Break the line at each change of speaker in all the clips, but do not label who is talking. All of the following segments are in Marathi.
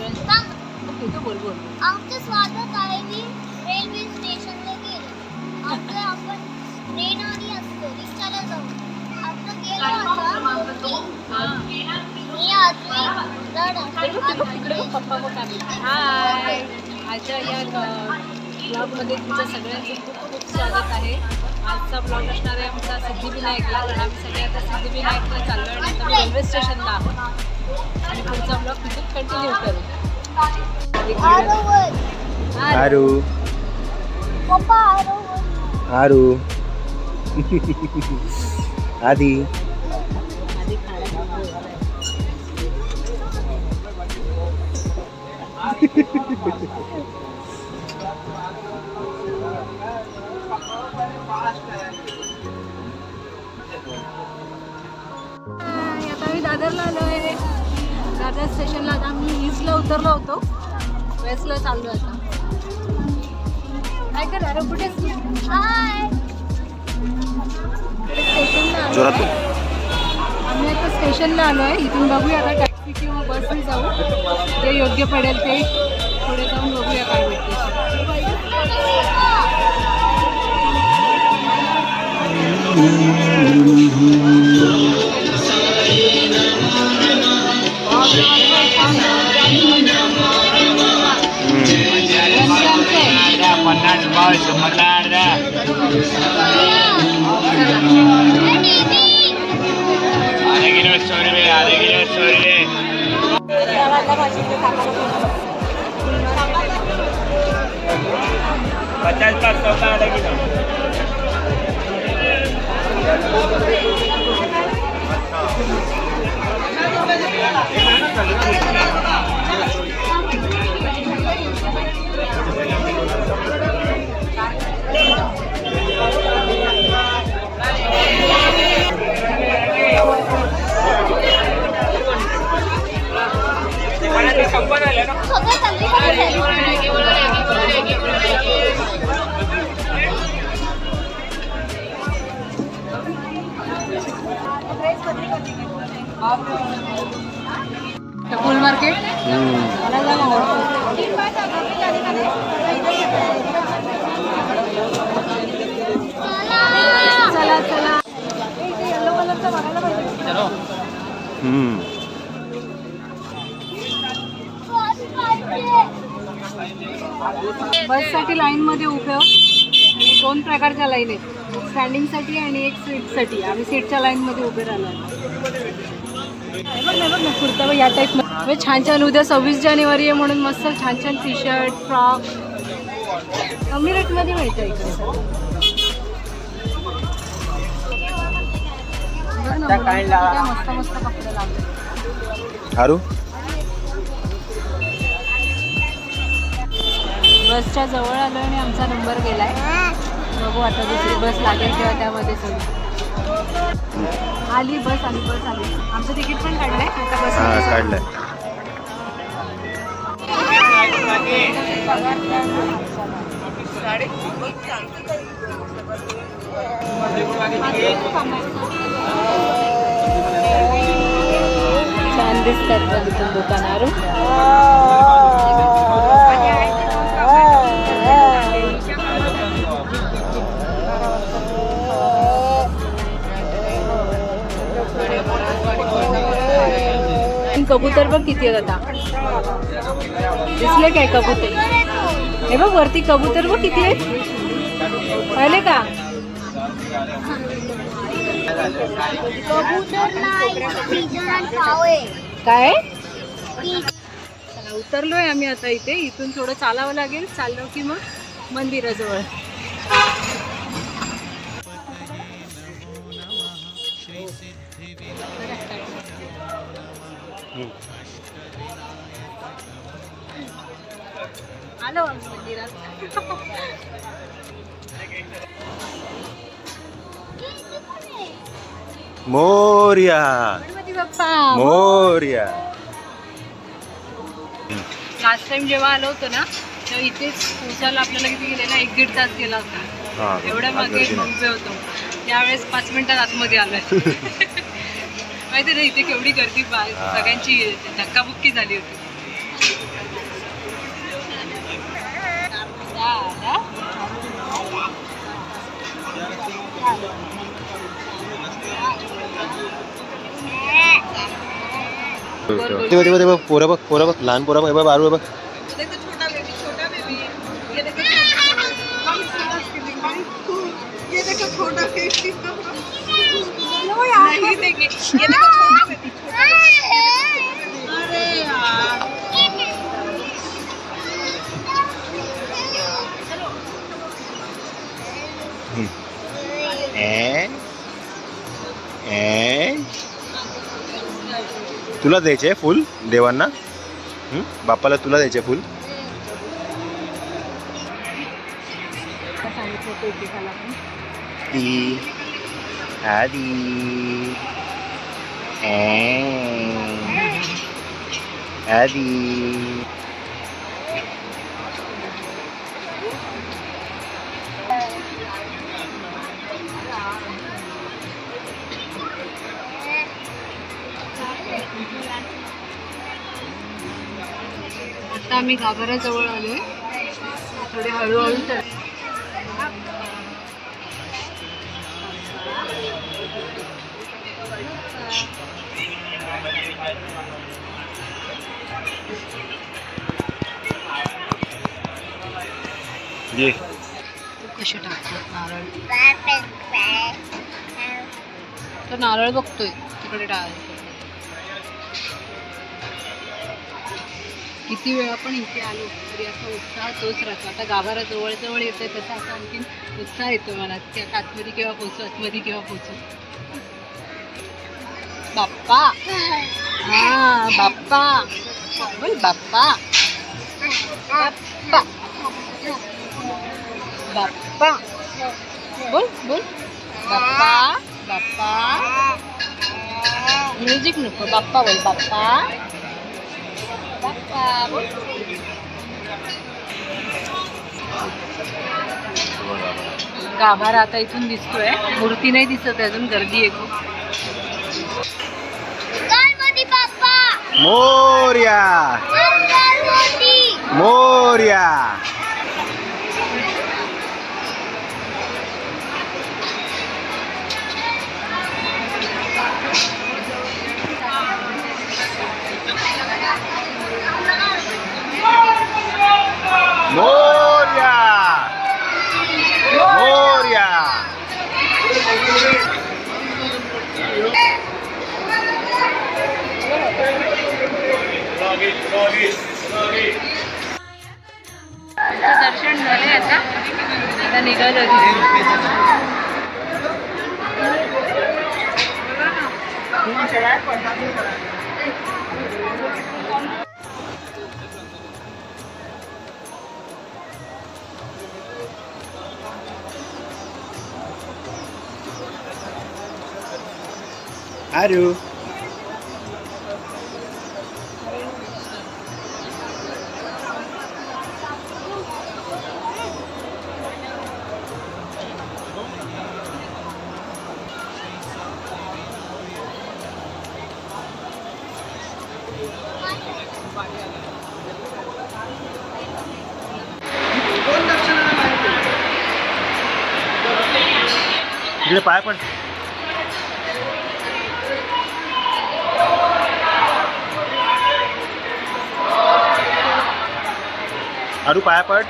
ओके, तू बोल बोल.
आमचं स्वागत आहे. मी रेल्वे स्टेशनला गेलो. आपलं आपण ट्रेन आली असतो रिक्षाला जाऊ. आपण गेलो आता. मी आजवी
पप्पा बघ आले. हाय, आजच्या या ब्लॉगमध्ये तुमच्या सगळ्यांचं खूप खूप स्वागत आहे. आजचा ब्लॉग असणार आहे आमचा सिद्धिविनायकला. कारण आम्ही सगळे आता सिद्धिविनायकला चाललो आणि आता रेल्वे स्टेशनला आहोत आणि पुढचा ब्लॉग तिथून कंटिन्यू करू.
आरू
पप्पा
आरू आधी
आता मी दादरला आलो आहे. दादर स्टेशनला आता आम्ही ईस्टला उतरलो होतो, वेस्टला चाललो आता. काय कर अरे कुठे
हाय
स्टेशनला आलो
जोरात
आहे. आम्ही आता स्टेशनला आलो आहे. इथून बघूया आता टॅक्सी किंवा बसने जाऊ, जे योग्य पडेल ते पुढे जाऊन बघूया काय भेटते. फुल मार्केट चला चला. येलो कलरचा बघायला पाहिजे. बससाठी लाईनमध्ये उभे आहोत. आणि 2 प्रकारच्या लाईन आहेत, स्टँडिंगसाठी आणि एक सीटसाठी. आम्ही सीटच्या लाईनमध्ये उभे राहिलो. बघ ना कुर्ता या टाईपमध्ये छान छान. उद्या 26 जानेवारी आहे म्हणून मस्त छान छान टी शर्ट फ्रॉक कमी रेटमध्ये मिळतं इकडे. मस्त मस्त कपडे लावले.
आरू
बसच्या जवळ आलो आणि आमचा नंबर गेलाय. बघू आता दुसरी बस लागेल तेव्हा त्यामध्ये सगळी आली. बस आली आमचं तिकीट पण काढलंय. आता बस
काढलंय.
छान दिसतात पण इथून दुकानावर. कबूतर बघ किती आहेत आता. दिसले काय कबूतर? हे बघ वरती कबूतर बघ किती आहेत. पाहिले का? काय उतरलोय आम्ही आता इथे. इथून थोडं चालावं लागेल. चाललो की मग मंदिराजवळ. आलो मंदिरात.
मोरया
गणपती बाप्पा
मोरया.
लास्ट टाइम जेव्हा आलो होतो ना तेव्हा इथेच पोचायला आपल्याला किती गेलेला 1-1.5 तास गेला होता. एवढ्या मागे उभे होतो. त्यावेळेस 5 मिनिटात आतमध्ये आलोय. माहिती ना इथे केवढी गर्दी. सगळ्यांची धक्काबुक्की झाली होती.
ते बघ पोरं बघ लहान पोरं बघ बारू बघ. तुला द्यायचे फुल देवांना? बाप्पाला तुला द्यायचे फुल? आदी आदी
आता आम्ही गाभाऱ्याजवळ आलोय. थोडे हळूहळू चल.
ये
कसे टाकतात नारळ? तो नारळ बघतोय तिकडे टाक. किती वेळ आपण इथे आलो तरी असा उत्साह तोच राहतो. आता गाभारा जवळ जवळ येतोय तसा असा आणखीन उत्साह येतो मला की आता आतमध्ये केव्हा पोचू. बाप्पा, हा बाप्पा बोल. बाप्पा बाप्पा बाप्पा बोल. बाप्पा बाप्पा. म्युझिक नको. बाप्पा बोल. बाप्पा बाप्पा बोल. गाभारा आता इथून दिसतोय. मूर्ती नाही दिसत अजून. गर्दी आहे खूप.
गणपती बाप्पा
मोरया मोरया. मोरया मोरया.
दर्शन झाले. आता निघालो तिथे.
आरू इकडे पाय पण. आरू पाया पड.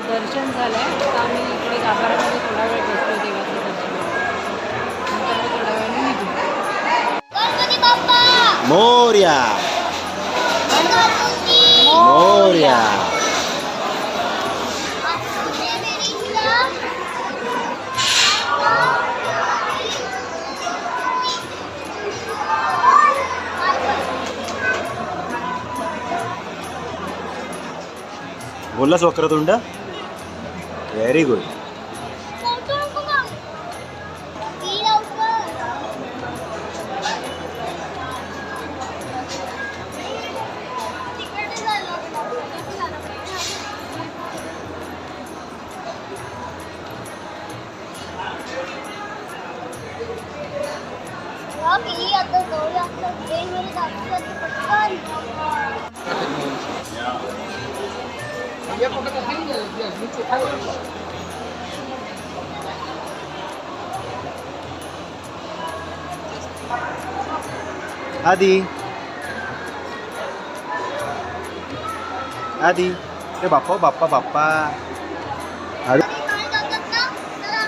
दर्शन झालंय. आता आम्ही इकडे गाभाऱ्यामध्ये थोडा वेळ बसलो देवाचं दर्शन. नंतर मग थोड्या वेळाने निघू.
गणपती बाप्पा
मोरया मोरया. बोललास वक्रतुंड? Very good.
बाबी आता जाऊया आता ट्रेनमध्ये जायचं पटकन.
आधी आधी ए बाप्पा बाप्पा बाप्पा अरे
काय जातात ना चला.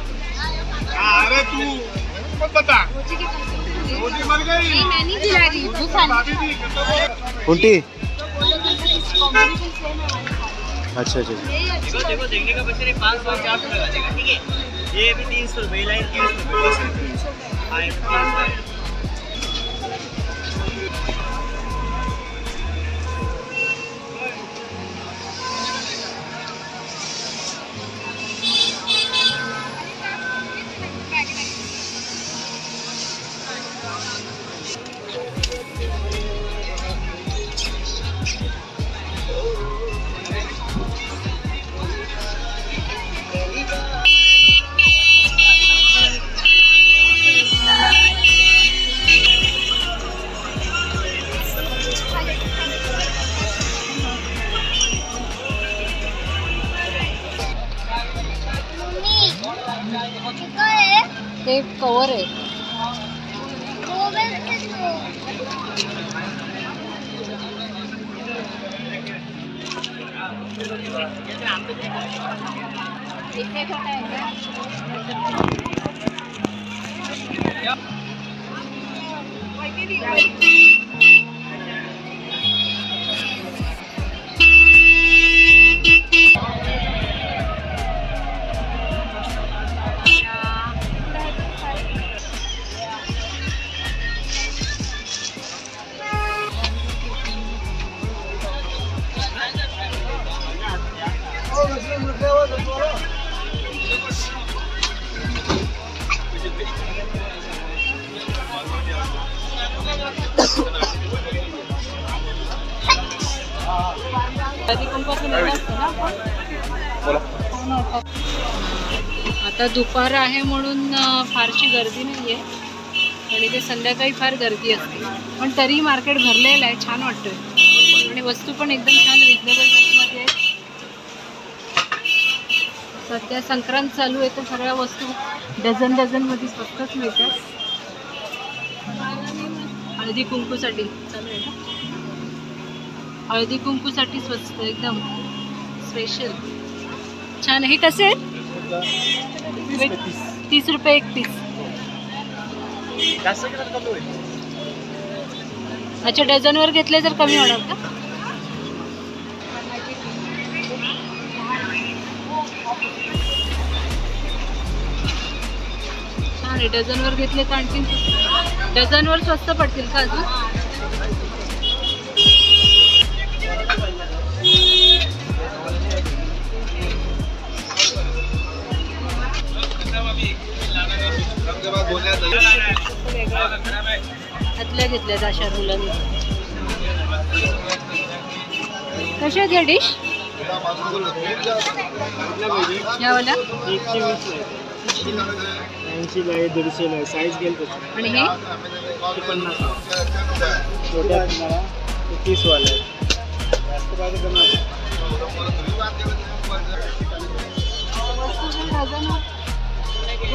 अरे तू मत बता मोदी मर गई
कोणती अच्छा अच्छा
देखो देखने का बच्चे 500 से आप लगा देगा ठीक है ये भी 300 रुपये लाइन 300 रुपये
मम्मी काय आहे?
ते कवर आहे.
मोबाईल ते तो.
आता दुपार आहे म्हणून फारशी गर्दी नाही आहे आणि ते संध्याकाळी फार गर्दी असते, पण तरी मार्केट भरलेलं आहे. छान वाटतंय आणि वस्तू पण एकदम छान रिजनेबल रेटमध्ये आहेत. सध्या संक्रांत चालू आहे तर सगळ्या वस्तू डझनमध्ये स्वस्तच मिळतात. हळदी कुंकूसाठी चालू आहे का? हळदी कुंकूसाठी स्वस्त एकदम स्पेशल छान. हे कसे आहेत? 30 रुपये एक पीस. अच्छा, डझनवर घेतले तर कमी होणार का? छान आहे. डझनवर घेतले तर आणखी डझनवर स्वस्त पडतील का अजून? आतल्या घेतल्यात अशा मुलांनी. कशा आहेत या डिश? यावाला
80 आहे 150 आहे साईज गेल
आणि हे
50 छोट्या तुम्हाला 30 वाला आहे जास्त पाहिजे कमी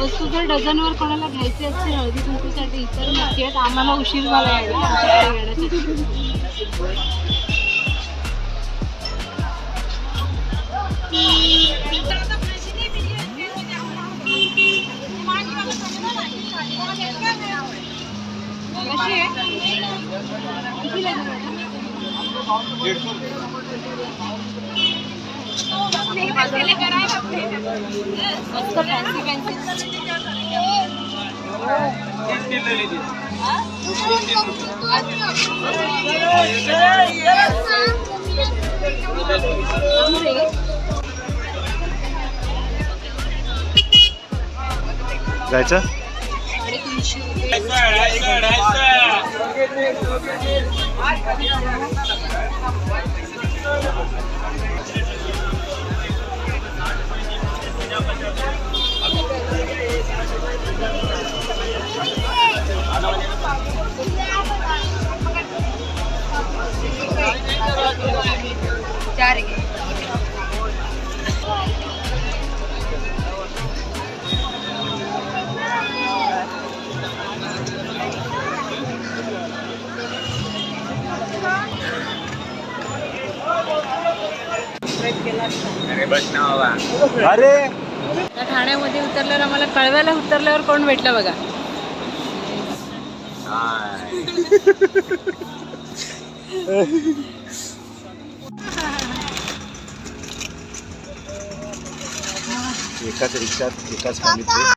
वस्तू जर डझनवर कोणाला घ्यायची असते हळदी कुंकूसाठी तर नक्की आहेत. आम्हाला उशीर झाला यायला आमच्याकडे येण्यासाठी. कशी आहे? कितीला आहे? मस्त फॅन्सी फॅन्सी.
जायचं
चार घे.
अरे
त्या ठाण्यामध्ये उतरल्यावर आम्हाला कळव्याला उतरल्यावर कोण भेटलं बघा.
एकाच रिक्षात एकाच फॅमिलीत